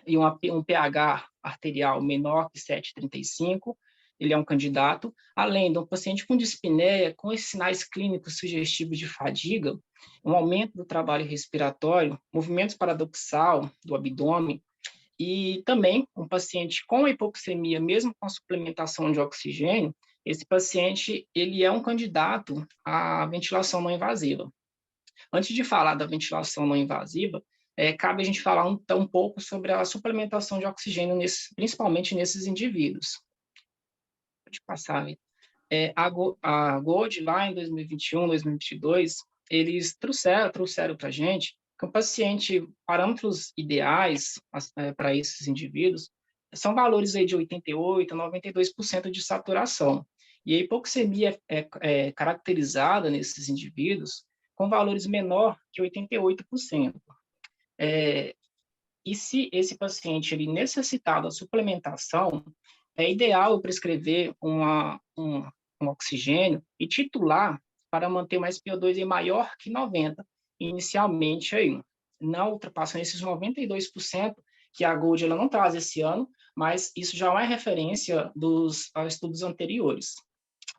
Speaker 3: e um pH arterial menor que 7,35, ele é um candidato, além de um paciente com dispneia, com esses sinais clínicos sugestivos de fadiga, um aumento do trabalho respiratório, movimentos paradoxal do abdômen, e também um paciente com hipoxemia, mesmo com a suplementação de oxigênio, esse paciente ele é um candidato à ventilação não invasiva. Antes de falar da ventilação não invasiva, cabe a gente falar um pouco sobre a suplementação de oxigênio, principalmente nesses indivíduos. Pode passar, Vitor. A Gold, lá em 2021, 2022, eles trouxeram para a gente que o paciente, parâmetros ideais para esses indivíduos são valores aí de 88% a 92% de saturação. E a hipoxemia é caracterizada nesses indivíduos com valores menor que 88%. E se esse paciente ele necessitar da suplementação, é ideal prescrever um oxigênio e titular para manter uma SpO2 maior que 90, inicialmente aí, não ultrapassando esses 92% que a Gold ela não traz esse ano, mas isso já é referência dos estudos anteriores.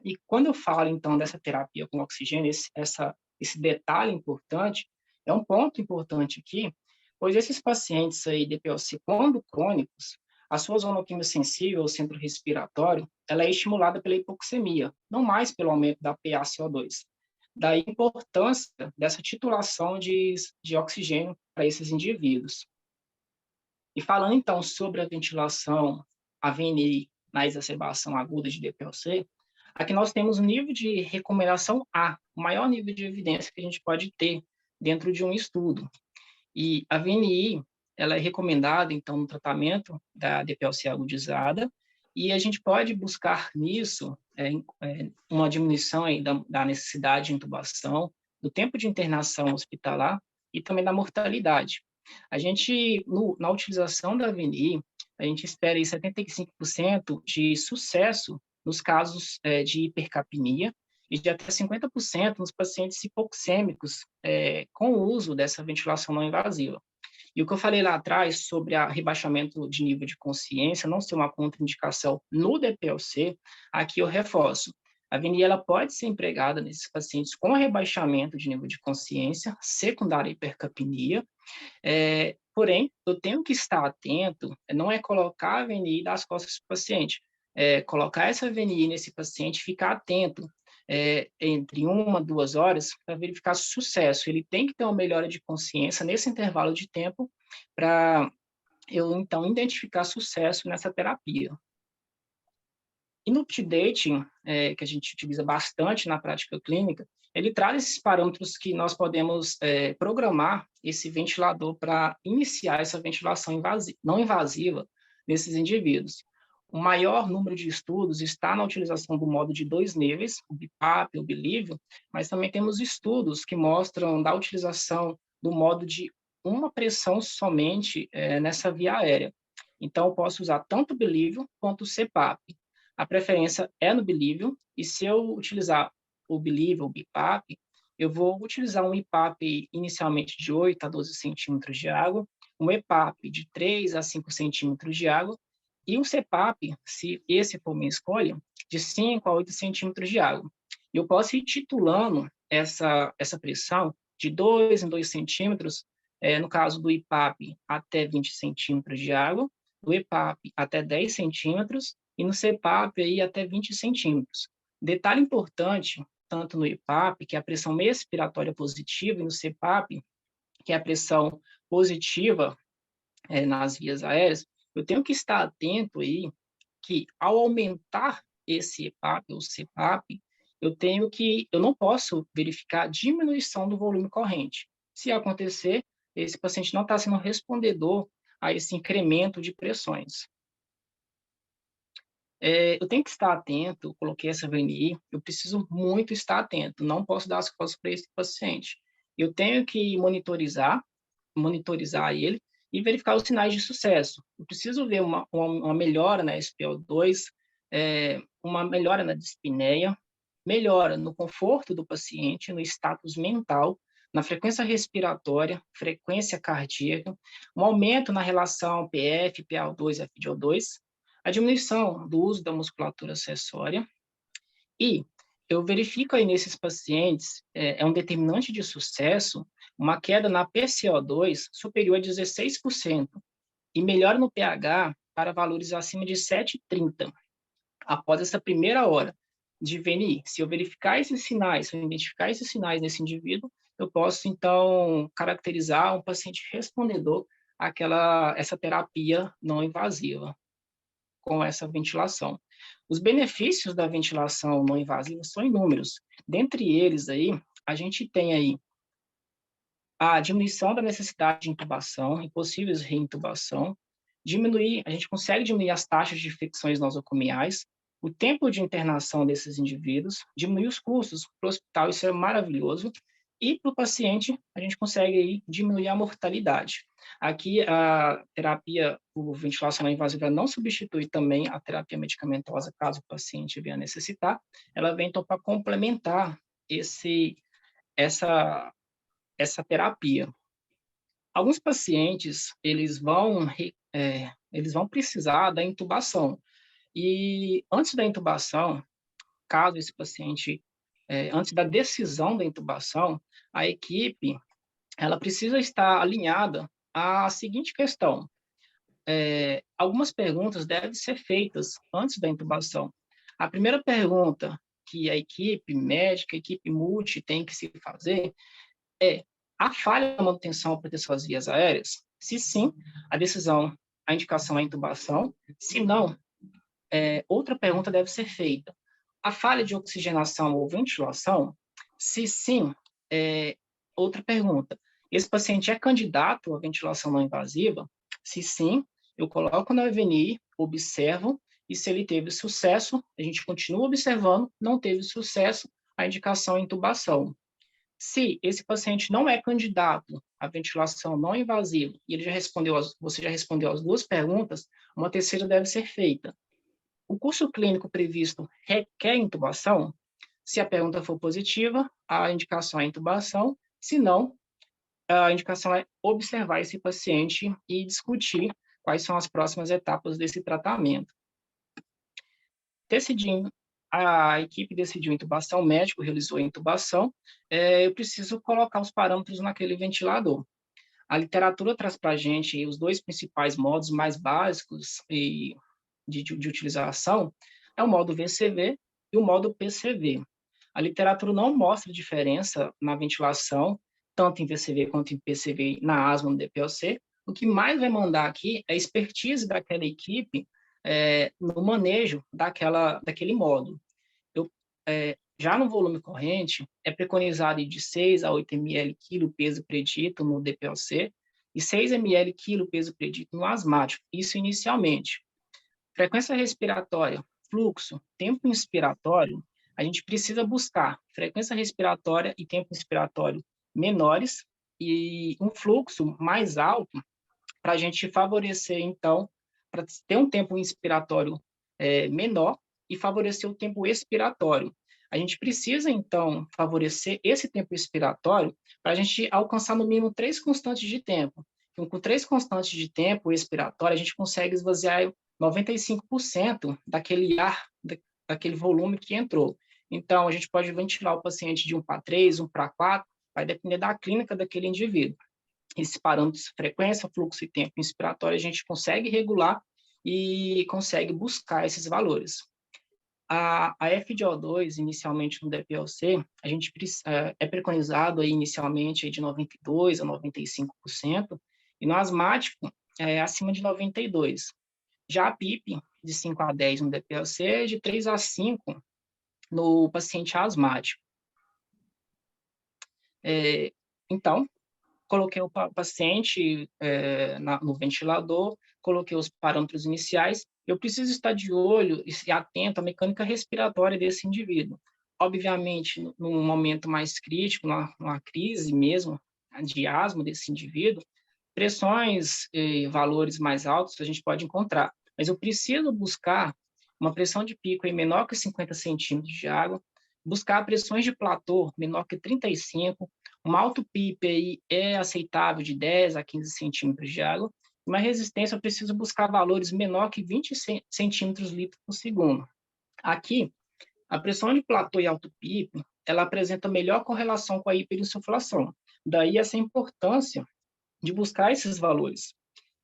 Speaker 3: E quando eu falo, então, dessa terapia com oxigênio, esse detalhe importante, é um ponto importante aqui, pois esses pacientes aí DPOC, quando crônicos, a sua zona quimiosensível, o centro respiratório, ela é estimulada pela hipoxemia, não mais pelo aumento da PaCO2. Daí a importância dessa titulação de oxigênio para esses indivíduos. E falando, então, sobre a ventilação, a VNI na exacerbação aguda de DPOC, aqui nós temos o nível de recomendação A, o maior nível de evidência que a gente pode ter dentro de um estudo. E a VNI, ela é recomendada, então, no tratamento da DPOC agudizada, e a gente pode buscar nisso uma diminuição aí da necessidade de intubação, do tempo de internação hospitalar e também da mortalidade. A gente, na utilização da VNI, a gente espera aí 75% de sucesso nos casos de hipercapnia e de até 50% nos pacientes hipoxêmicos com o uso dessa ventilação não invasiva. E o que eu falei lá atrás sobre o rebaixamento de nível de consciência não ser uma contraindicação no DPOC, aqui eu reforço. A VNI ela pode ser empregada nesses pacientes com rebaixamento de nível de consciência, secundária à hipercapnia, porém, eu tenho que estar atento, não é colocar a VNI das costas do paciente, colocar essa VNI nesse paciente, ficar atento entre 1 a 2 horas para verificar sucesso. Ele tem que ter uma melhora de consciência nesse intervalo de tempo para eu, então, identificar sucesso nessa terapia. E no UpToDate, que a gente utiliza bastante na prática clínica, ele traz esses parâmetros que nós podemos programar esse ventilador para iniciar essa ventilação não invasiva nesses indivíduos. O maior número de estudos está na utilização do modo de 2 níveis, o BiPAP, o Bilívio, mas também temos estudos que mostram da utilização do modo de uma pressão somente nessa via aérea. Então, eu posso usar tanto o Bilívio quanto o CPAP. A preferência é no Bilívio, e se eu utilizar o Bilívio, o BiPAP, eu vou utilizar um IPAP inicialmente de 8 a 12 centímetros de água, um EPAP de 3 a 5 centímetros de água, e um CPAP, se esse for minha escolha, de 5 a 8 centímetros de água. Eu posso ir titulando essa pressão de 2 em 2 centímetros, no caso do IPAP, até 20 centímetros de água, do EPAP até 10 centímetros, e no CPAP aí até 20 centímetros. Detalhe importante, tanto no IPAP, que é a pressão expiratória positiva, e no CPAP, que é a pressão positiva nas vias aéreas, eu tenho que estar atento aí que, ao aumentar esse EPAP ou CPAP, eu não posso verificar diminuição do volume corrente. Se acontecer, esse paciente não está sendo respondedor a esse incremento de pressões. Eu tenho que estar atento, coloquei essa VNI, eu preciso muito estar atento, não posso dar as costas para esse paciente. Eu tenho que monitorizar ele e verificar os sinais de sucesso. Eu preciso ver uma melhora na SpO2, uma melhora na dispneia, melhora no conforto do paciente, no status mental, na frequência respiratória, frequência cardíaca, um aumento na relação PF, PaO2 e FiO2, a diminuição do uso da musculatura acessória, e eu verifico aí nesses pacientes, um determinante de sucesso, uma queda na PCO2 superior a 16%, e melhora no pH para valores acima de 7,30, após essa primeira hora de VNI. Se eu verificar esses sinais, se eu identificar esses sinais nesse indivíduo, eu posso, então, caracterizar um paciente respondedor essa terapia não invasiva com essa ventilação. Os benefícios da ventilação não invasiva são inúmeros. Dentre eles aí, a gente tem aí a diminuição da necessidade de intubação e possíveis reintubação, a gente consegue diminuir as taxas de infecções nosocomiais, o tempo de internação desses indivíduos, diminuir os custos para o hospital, isso é maravilhoso, e para o paciente, a gente consegue aí diminuir a mortalidade. Aqui, a terapia por ventilação não invasiva não substitui também a terapia medicamentosa, caso o paciente venha necessitar, ela vem, então, para complementar essa terapia. Alguns pacientes, eles vão precisar da intubação, e antes da intubação, caso esse paciente, antes da decisão da intubação, a equipe, ela precisa estar alinhada à seguinte questão: algumas perguntas devem ser feitas antes da intubação. A primeira pergunta que a equipe médica, a equipe multi tem que se fazer é: a falha na manutenção ou proteção das vias aéreas? Se sim, a indicação é intubação. Se não, outra pergunta deve ser feita: a falha de oxigenação ou ventilação? Se sim, outra pergunta: esse paciente é candidato à ventilação não invasiva? Se sim, eu coloco na VNI, observo, e se ele teve sucesso, a gente continua observando. Não teve sucesso, a indicação é intubação. Se esse paciente não é candidato à ventilação não invasiva e você já respondeu as duas perguntas, uma terceira deve ser feita: o curso clínico previsto requer intubação? Se a pergunta for positiva, a indicação é intubação. Se não, a indicação é observar esse paciente e discutir quais são as próximas etapas desse tratamento. A equipe decidiu intubação, o médico realizou a intubação, eu preciso colocar os parâmetros naquele ventilador. A literatura traz para a gente os dois principais modos mais básicos de utilização, é o modo VCV e o modo PCV. A literatura não mostra diferença na ventilação, tanto em VCV quanto em PCV, na asma, no DPLC. O que mais vai mandar aqui é a expertise daquela equipe no manejo daquele modo. Já no volume corrente, é preconizado de 6 a 8 ml quilo peso predito no DPLC e 6 ml quilo peso predito no asmático, isso inicialmente. Frequência respiratória, fluxo, tempo inspiratório, a gente precisa buscar frequência respiratória e tempo inspiratório menores e um fluxo mais alto para a gente favorecer, então, para ter um tempo inspiratório menor e favorecer o tempo expiratório. A gente precisa, então, favorecer esse tempo expiratório para a gente alcançar, no mínimo, 3 constantes de tempo. Então, com 3 constantes de tempo expiratório, a gente consegue esvaziar 95% daquele ar, daquele volume que entrou. Então, a gente pode ventilar o paciente de 1 para 3, 1 para 4, vai depender da clínica daquele indivíduo. Esses parâmetros, frequência, fluxo e tempo inspiratório, a gente consegue regular e consegue buscar esses valores. A FiO2, inicialmente no DPLC, a gente é preconizado aí, inicialmente de 92% a 95%, e no asmático é acima de 92%. Já a PIP, de 5 a 10 no DPLC, é de 3 a 5 no paciente asmático. Então, coloquei o paciente no ventilador, coloquei os parâmetros iniciais. Eu preciso estar de olho e atento à mecânica respiratória desse indivíduo. Obviamente, num momento mais crítico, numa crise mesmo de asma desse indivíduo, pressões e valores mais altos a gente pode encontrar, mas eu preciso buscar uma pressão de pico menor que 50 centímetros de água, buscar pressões de platô menor que 35, uma auto-PIP aí é aceitável de 10 a 15 centímetros de água, uma resistência eu preciso buscar valores menor que 20 centímetros litro por segundo. Aqui, a pressão de platô e auto-PIP, ela apresenta melhor correlação com a hiperinsuflação. Daí essa importância de buscar esses valores.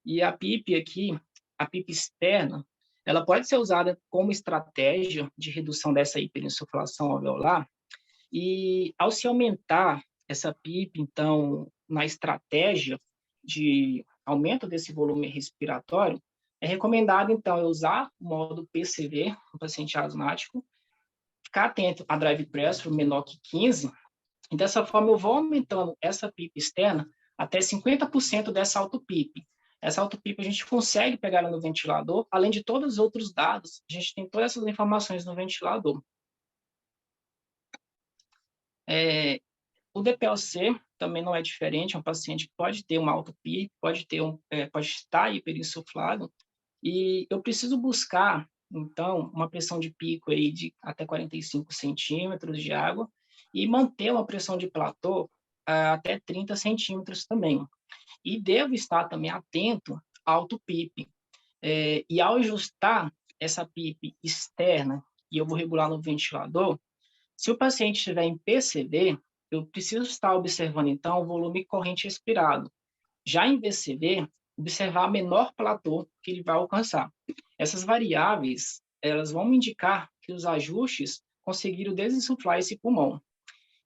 Speaker 3: E a PIP aqui, a PIP externa, ela pode ser usada como estratégia de redução dessa hiperinsuflação alveolar, e ao se aumentar essa PIP, então, na estratégia de aumento desse volume respiratório, é recomendado, então, eu usar o modo PCV no paciente asmático, ficar atento a drive pressure menor que 15, E dessa forma, eu vou aumentando essa PIP externa até 50% dessa auto-PIP. Essa auto-PIP a gente consegue pegar ela no ventilador, além de todos os outros dados, a gente tem todas essas informações no ventilador. O DPOC também não é diferente, é um paciente que pode ter uma auto-PIP, pode estar hiperinsuflado, e eu preciso buscar, então, uma pressão de pico aí de até 45 centímetros de água e manter uma pressão de platô até 30 centímetros também. E devo estar também atento à auto-PIP. E ao ajustar essa PIP externa, e eu vou regular no ventilador, se o paciente estiver em PCV, eu preciso estar observando, então, o volume corrente expirado. Já em VCV, observar a menor platô que ele vai alcançar. Essas variáveis, elas vão me indicar que os ajustes conseguiram desinsuflar esse pulmão.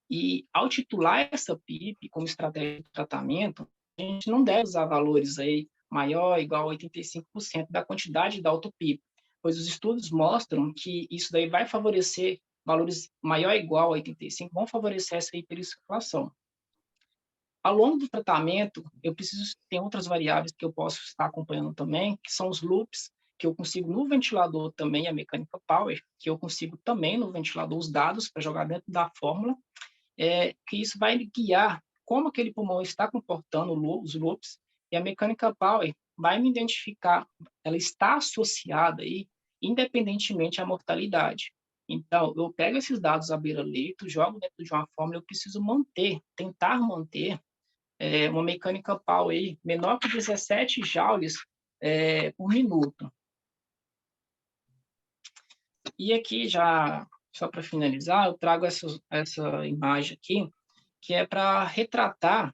Speaker 3: E ao titular essa PIP como estratégia de tratamento, a gente não deve usar valores aí maior ou igual a 85% da quantidade da auto-PIP, pois os estudos mostram que isso daí vai favorecer valores maior ou igual a 85, vão favorecer essa hiperinsuflação. Ao longo do tratamento, eu preciso ter outras variáveis que eu posso estar acompanhando também, que são os loops, que eu consigo no ventilador também, a mechanical power, que eu consigo também no ventilador os dados para jogar dentro da fórmula, que isso vai guiar como aquele pulmão está comportando os loops, e a mechanical power vai me identificar, ela está associada aí, independentemente à mortalidade. Então, eu pego esses dados à beira-leito, jogo dentro de uma fórmula, eu preciso tentar manter uma mechanical power aí, menor que 17 joules por minuto. E aqui, já só para finalizar, eu trago essa imagem aqui, que é para retratar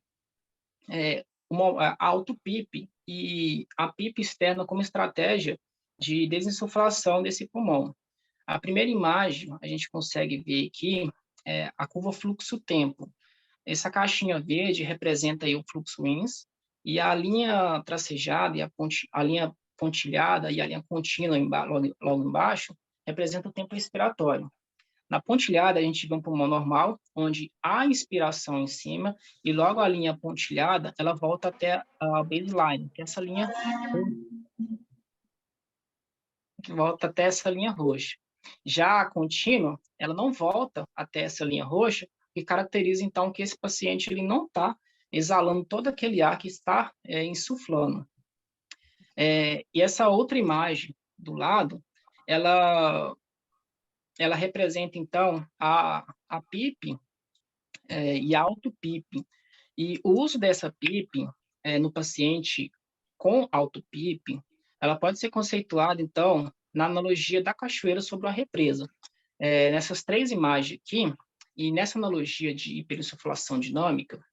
Speaker 3: a auto-PIP e a PIP externa como estratégia de desinsuflação desse pulmão. A primeira imagem, a gente consegue ver aqui a curva fluxo-tempo. Essa caixinha verde representa aí o fluxo INS, e a linha tracejada, e a linha pontilhada e a linha contínua logo embaixo representa o tempo expiratório. Na pontilhada, a gente vê um pulmão normal, onde há inspiração em cima, e logo a linha pontilhada, ela volta até a baseline, que é essa linha que volta até essa linha roxa. Já a contínua, ela não volta até essa linha roxa, que caracteriza, então, que esse paciente ele não está exalando todo aquele ar que está insuflando. E essa outra imagem do lado, ela representa, então, a PIP e a auto-PIP. E o uso dessa PIP no paciente com auto-PIP, ela pode ser conceituada, então, na analogia da cachoeira sobre uma represa. Nessas três imagens aqui, e nessa analogia de hiperinsuflação dinâmica,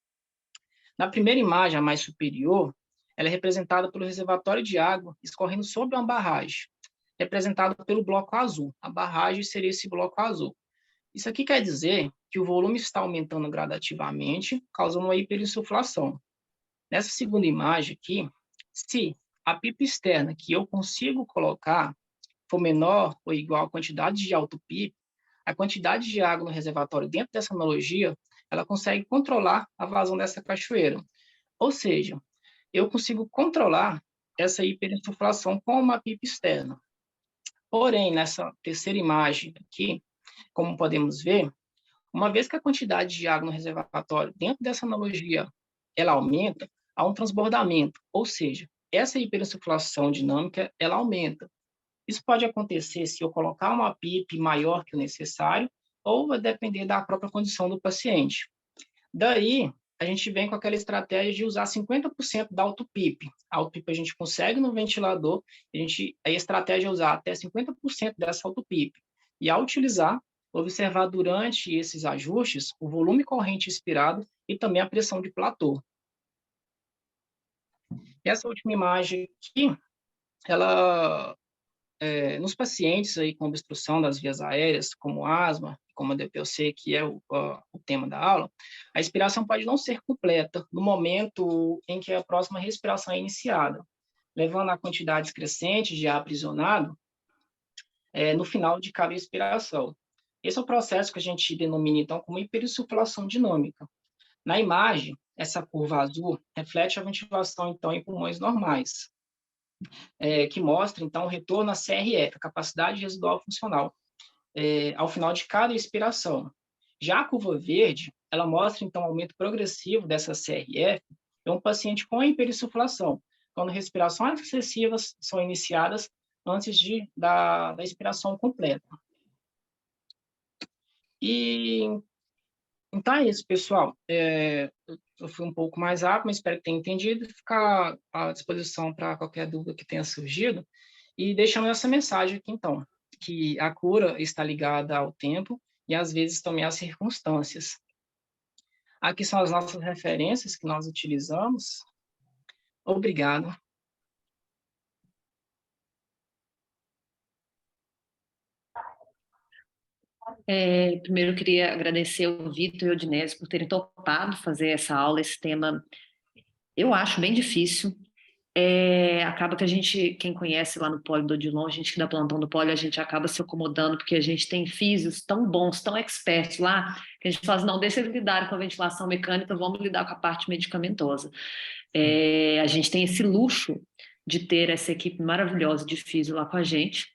Speaker 3: na primeira imagem, a mais superior, ela é representada pelo reservatório de água escorrendo sobre uma barragem, representada pelo bloco azul. A barragem seria esse bloco azul. Isso aqui quer dizer que o volume está aumentando gradativamente, causando uma hiperinsuflação. Nessa segunda imagem aqui, se a PIP externa que eu consigo colocar for menor ou igual à quantidade de auto-PIP, a quantidade de água no reservatório dentro dessa analogia, ela consegue controlar a vazão dessa cachoeira. Ou seja, eu consigo controlar essa hiperinsuflação com uma PIP externa. Porém, nessa terceira imagem aqui, como podemos ver, uma vez que a quantidade de água no reservatório dentro dessa analogia ela aumenta, há um transbordamento, ou seja, essa hiperinsuflação dinâmica ela aumenta. Isso pode acontecer se eu colocar uma PIP maior que o necessário, ou vai depender da própria condição do paciente. Daí, a gente vem com aquela estratégia de usar 50% da auto-PIP. A auto-PIP a gente consegue no ventilador, a estratégia é usar até 50% dessa auto-PIP. E ao utilizar, observar durante esses ajustes o volume corrente expirado e também a pressão de platô. Essa última imagem aqui, ela nos pacientes aí com obstrução das vias aéreas, como asma, como a DPOC, que é o tema da aula, a expiração pode não ser completa no momento em que a próxima respiração é iniciada, levando a quantidades crescentes de ar aprisionado no final de cada expiração. Esse é o processo que a gente denomina, então, como hiperinsuflação dinâmica. Na imagem, essa curva azul reflete a ventilação, então, em pulmões normais, que mostra, então, o retorno à CRF, a capacidade residual funcional, ao final de cada expiração. Já a curva verde, ela mostra, então, o aumento progressivo dessa CRF em um paciente com hiperinsuflação, quando respirações excessivas são iniciadas antes da expiração completa. E então é isso, pessoal. Eu fui um pouco mais rápido, mas espero que tenham entendido e ficar à disposição para qualquer dúvida que tenha surgido. E deixando essa mensagem aqui, então, que a cura está ligada ao tempo e, às vezes, também às circunstâncias. Aqui são as nossas referências que nós utilizamos. Obrigado.
Speaker 1: Primeiro, eu queria agradecer o Vitor e o Odinese por terem topado fazer essa aula, esse tema, eu acho bem difícil. Acaba que a gente, quem conhece lá no Poli do Odilon, a gente que dá plantão do Poli, a gente acaba se acomodando, porque a gente tem físios tão bons, tão experts lá, que a gente fala assim, não, deixa eles lidarem com a ventilação mecânica, vamos lidar com a parte medicamentosa. A gente tem esse luxo de ter essa equipe maravilhosa de físio lá com a gente.